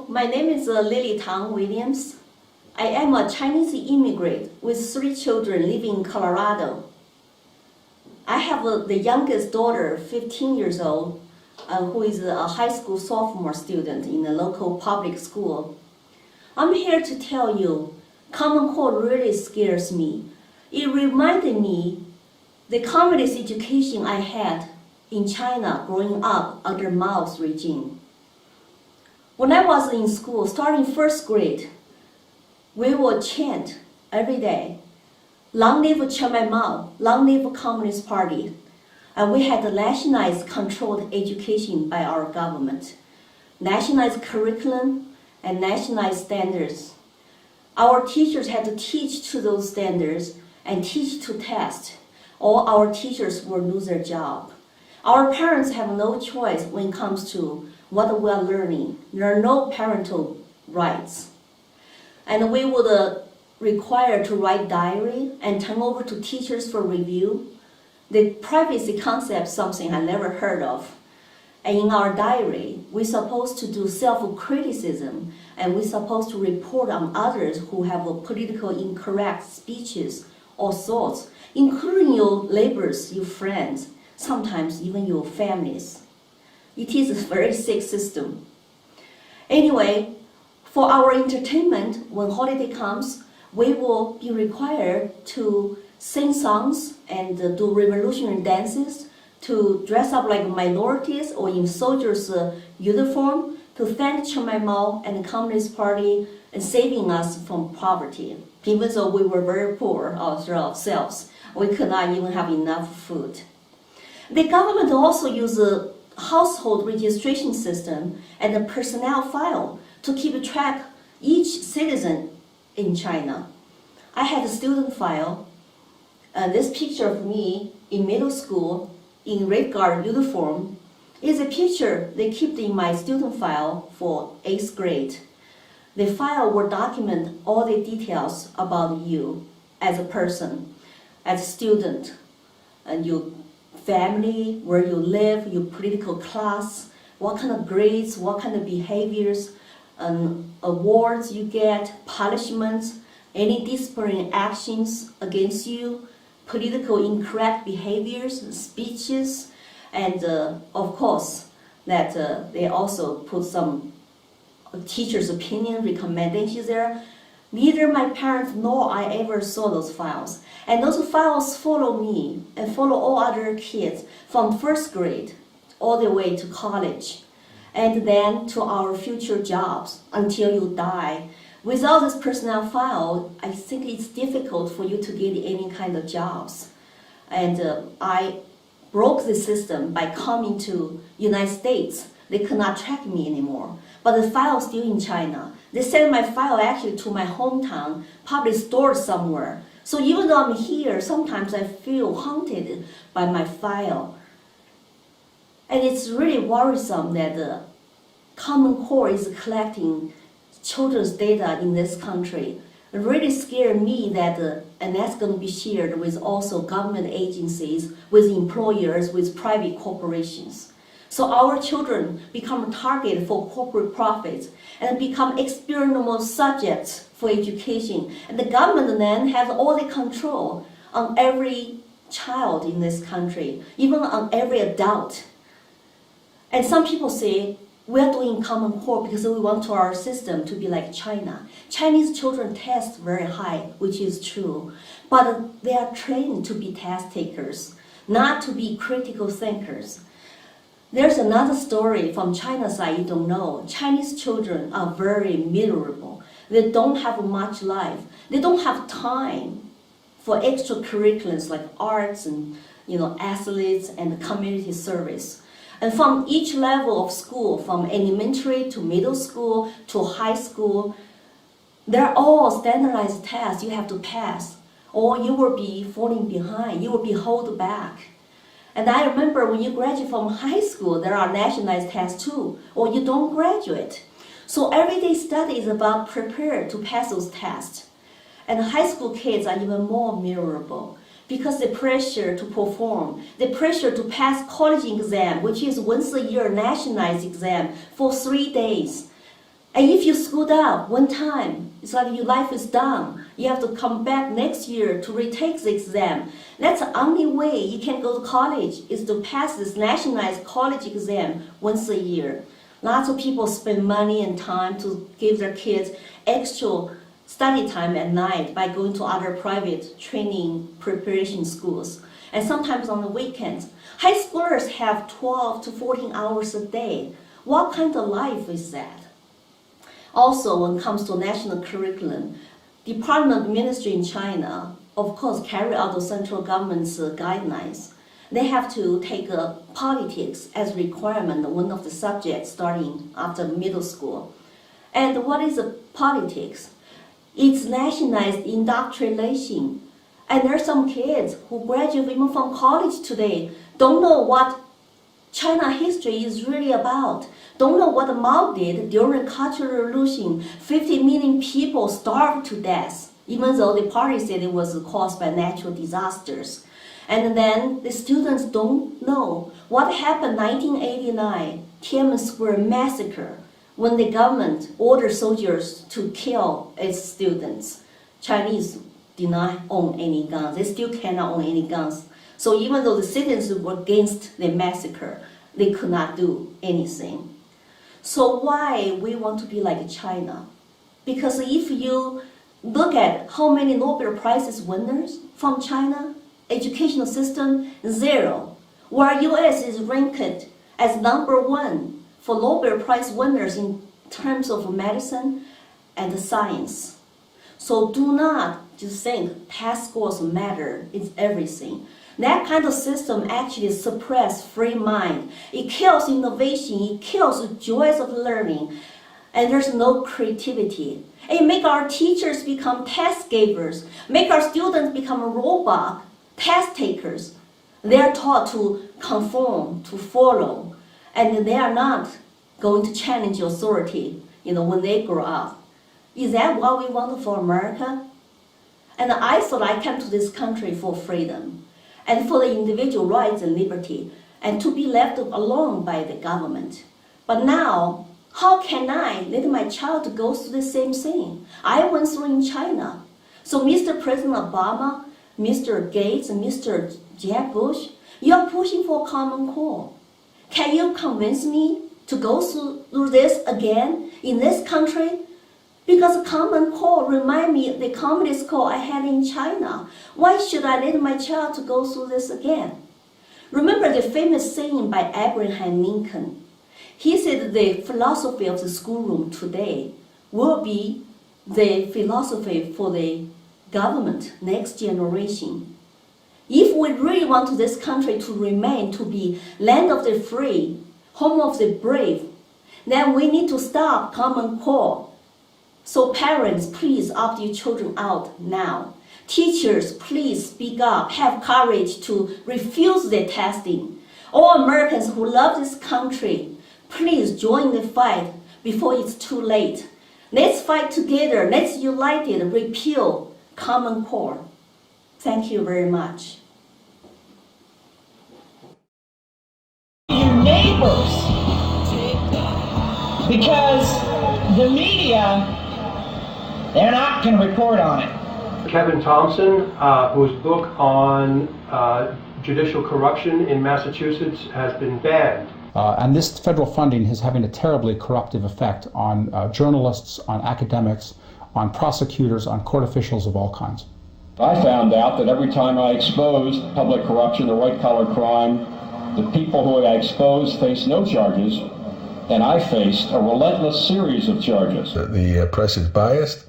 my name is Lily Tang Williams. I am a Chinese immigrant with 3 children living in Colorado. I have the youngest daughter, 15 years old, who is a high school sophomore student in a local public school. I'm here to tell you, Common Core really scares me. It reminded me the communist education I had in China growing up under Mao's regime. When I was in school, starting 1st grade, we would chant every day, "Long live Chairman Mao, long live Communist Party." And we had nationalized controlled education by our government, nationalized curriculum and nationalized standards. Our teachers had to teach to those standards and teach to test, or our teachers will lose their job. Our parents have no choice when it comes to what we are learning. There are no parental rights. And we would require to write diary and turn over to teachers for review. The privacy concept, something I never heard of. And in our diary, we're supposed to do self-criticism, and we're supposed to report on others who have politically incorrect speeches or thoughts, including your neighbors, your friends, sometimes even your families. It is a very sick system. Anyway, for our entertainment, when holiday comes, we will be required to sing songs and do revolutionary dances, to dress up like minorities or in soldiers' uniform, to thank Chairman Mao and the Communist Party and saving us from poverty. Even though we were very poor ourselves, we could not even have enough food. The government also used a household registration system and a personnel file to keep track each citizen in China. I had a student file. This picture of me in middle school in Red Guard uniform is a picture they kept in my student file for 8th grade. The file will document all the details about you as a person, as a student, and your family, where you live, your political class, what kind of grades, what kind of behaviors, awards you get, punishments, any disciplinary actions against you, political incorrect behaviors, speeches, and of course, that they also put some teacher's opinion, recommendations there. Neither my parents nor I ever saw those files. And those files follow me and follow all other kids from 1st grade all the way to college, and then to our future jobs until you die. Without this personnel file, I think it's difficult for you to get any kind of jobs. And I broke the system by coming to United States. They could not track me anymore. But the file is still in China. They sent my file actually to my hometown, probably stored somewhere. So even though I'm here, sometimes I feel haunted by my file. And it's really worrisome that the Common Core is collecting children's data in this country. It really scared me that, and that's going to be shared with also government agencies, with employers, with private corporations. So our children become a target for corporate profits and become experimental subjects for education. And the government then has all the control on every child in this country, even on every adult. And some people say, we're doing Common Core because we want our system to be like China. Chinese children test very high, which is true, but they are trained to be test takers, not to be critical thinkers. There's another story from China's side you don't know. Chinese children are very miserable. They don't have much life. They don't have time for extracurriculars like arts and athletes and community service. And from each level of school, from elementary to middle school to high school, they're all standardized tests you have to pass, or you will be falling behind, you will be held back. And I remember when you graduate from high school, there are nationalized tests too, or you don't graduate. So everyday study is about prepare to pass those tests. And high school kids are even more miserable, because the pressure to perform, the pressure to pass college exam, which is once a year nationalized exam for 3 days, And if you screwed up one time, it's like your life is done. You have to come back next year to retake the exam. That's the only way you can go to college, is to pass this nationalized college exam once a year. Lots of people spend money and time to give their kids extra study time at night by going to other private training preparation schools. And sometimes on the weekends. High schoolers have 12 to 14 hours a day. What kind of life is that? Also, when it comes to national curriculum, Department of Ministry in China, of course, carry out the central government's guidelines. They have to take politics as requirement, one of the subjects starting after middle school. And what is politics? It's nationalized indoctrination. And there are some kids who graduate even from college today, don't know what China history is really about, don't know what Mao did during the Cultural Revolution. 50 million people starved to death, even though the party said it was caused by natural disasters. And then the students don't know what happened in 1989, Tiananmen Square massacre, when the government ordered soldiers to kill its students. Chinese did not own any guns. They still cannot own any guns. So even though the citizens were against the massacre, they could not do anything. So why we want to be like China? Because if you look at how many Nobel Prize winners from China, educational system, 0. Where US is ranked as #1 for Nobel Prize winners in terms of medicine and science. So do not just think test scores matter, it's everything. That kind of system actually suppresses free mind. It kills innovation, it kills the joys of learning, and there's no creativity. It makes our teachers become test givers, make our students become a robot, test takers. They are taught to conform, to follow, and they are not going to challenge authority, when they grow up. Is that what we want for America? And I thought I came to this country for freedom and for the individual rights and liberty, and to be left alone by the government. But now, how can I let my child go through the same thing I went through in China? So Mr. President Obama, Mr. Gates, and Mr. Jeb Bush, you're pushing for common core. Can you convince me to go through this again in this country? Because common core remind me of the communist core I had in China. Why should I let my child to go through this again? Remember the famous saying by Abraham Lincoln. He said the philosophy of the schoolroom today will be the philosophy for the government next generation. If we really want this country to remain to be land of the free, home of the brave, then we need to stop common core. So parents, please opt your children out now. Teachers, please speak up, have courage to refuse the testing. All Americans who love this country, please join the fight before it's too late. Let's fight together, let's unite it, repeal common core. Thank you very much. Your neighbors, because the media, they're not going to report on it. Kevin Thompson, whose book on judicial corruption in Massachusetts has been banned. And this federal funding is having a terribly corruptive effect on journalists, on academics, on prosecutors, on court officials of all kinds. I found out that every time I exposed public corruption or white-collar crime, the people who I exposed faced no charges, and I faced a relentless series of charges. The press is biased,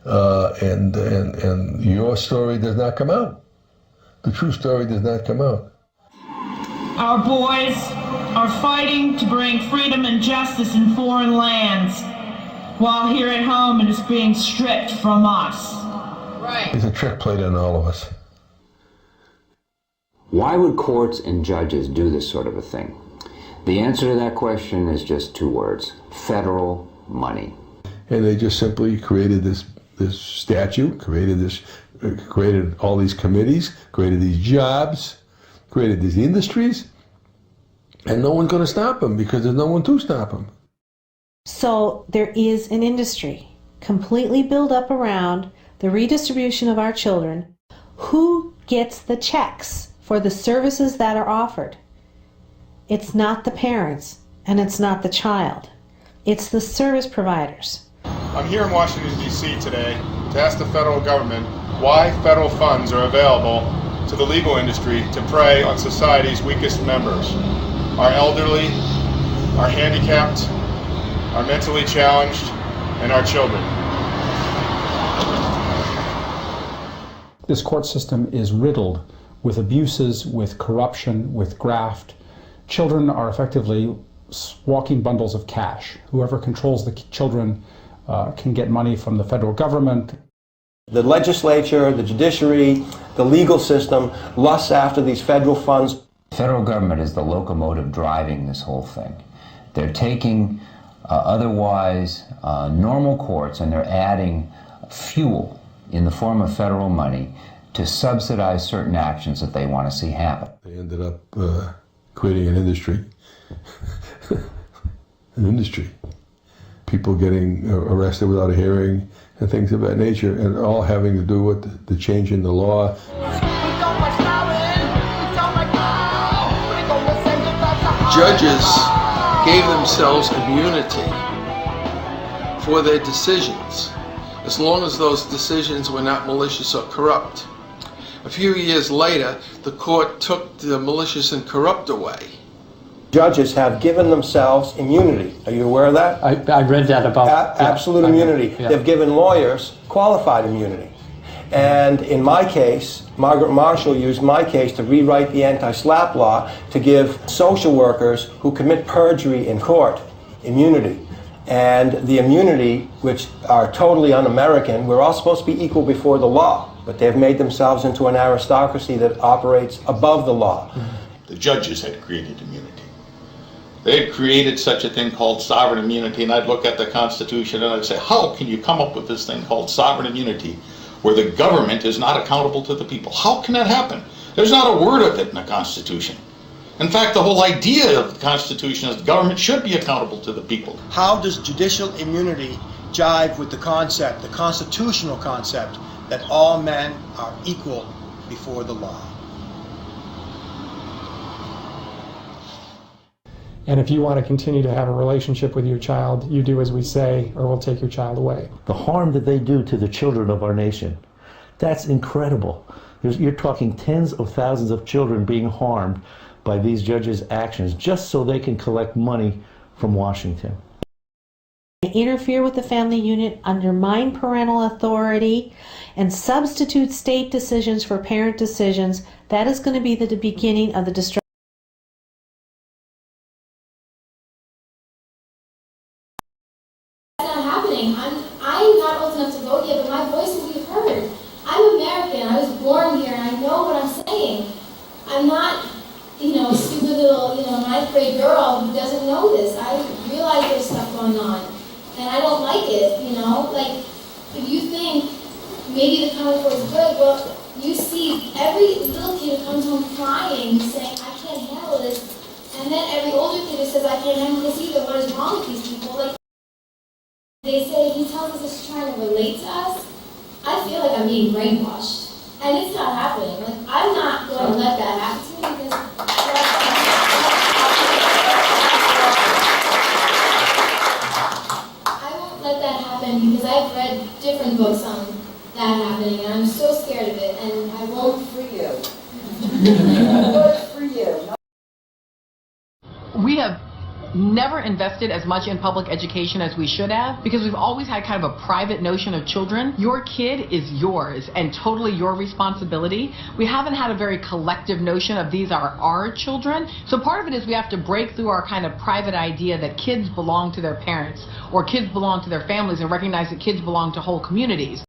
and your story does not come out. The true story does not come out. Our boys are fighting to bring freedom and justice in foreign lands, while here at home it is being stripped from us. Right. It's a trick played on all of us. Why would courts and judges do this sort of a thing? The answer to that question is just 2 words: federal money. And they just simply created this statute, created all these committees, created these jobs, created these industries, and no one's going to stop them because there's no one to stop them. So there is an industry completely built up around the redistribution of our children. Who gets the checks for the services that are offered? It's not the parents and it's not the child. It's the service providers. I'm here in Washington, D.C. today to ask the federal government why federal funds are available to the legal industry to prey on society's weakest members, our elderly, our handicapped, our mentally challenged, and our children. This court system is riddled with abuses, with corruption, with graft. Children are effectively walking bundles of cash. Whoever controls the children can get money from the federal government. The legislature, the judiciary, the legal system lusts after these federal funds. The federal government is the locomotive driving this whole thing. They're taking otherwise normal courts and they're adding fuel in the form of federal money to subsidize certain actions that they want to see happen. They ended up creating an industry. An industry. People getting arrested without a hearing and things of that nature, and all having to do with the change in the law. Judges gave themselves immunity for their decisions, as long as those decisions were not malicious or corrupt. A few years later, the court took the malicious and corrupt away. Judges have given themselves immunity. Are you aware of that? I read that about... Absolute immunity. Yeah. They've given lawyers qualified immunity. And in my case, Margaret Marshall used my case to rewrite the anti-SLAPP law to give social workers who commit perjury in court immunity. And the immunity, which are totally un-American, we're all supposed to be equal before the law, but they've made themselves into an aristocracy that operates above the law. The judges had created immunity. They had created such a thing called sovereign immunity, and I'd look at the Constitution and I'd say, how can you come up with this thing called sovereign immunity where the government is not accountable to the people? How can that happen? There's not a word of it in the Constitution. In fact, the whole idea of the Constitution is the government should be accountable to the people. How does judicial immunity jive with the concept, the constitutional concept, that all men are equal before the law? And if you want to continue to have a relationship with your child, you do as we say, or we'll take your child away. The harm that they do to the children of our nation, that's incredible. You're talking tens of thousands of children being harmed by these judges' actions just so they can collect money from Washington. Interfere with the family unit, undermine parental authority, and substitute state decisions for parent decisions. That is going to be the beginning of the destruction. I'm not old enough to vote yet, but my voice will be heard. I'm American. I was born here, and I know what I'm saying. I'm not, a stupid little, ninth grade girl who doesn't know this. I realize there's stuff going on, and I don't like it. Like if you think maybe the Common Core is good, well, you see every little kid who comes home crying, saying, "I can't handle this," and then every older kid who says, "I can't handle this either." What is wrong with these people? Like. They say he tells us he's trying to relate to us. I feel like I'm being brainwashed. And it's not happening. Like, I'm not going to let that happen to me because I won't let that happen because I've read different books on that happening and I'm so scared of it and I won't for you. Vote for you. We have never invested as much in public education as we should have because we've always had kind of a private notion of children. Your kid is yours and totally your responsibility. We haven't had a very collective notion of these are our children. So part of it is we have to break through our kind of private idea that kids belong to their parents or kids belong to their families and recognize that kids belong to whole communities.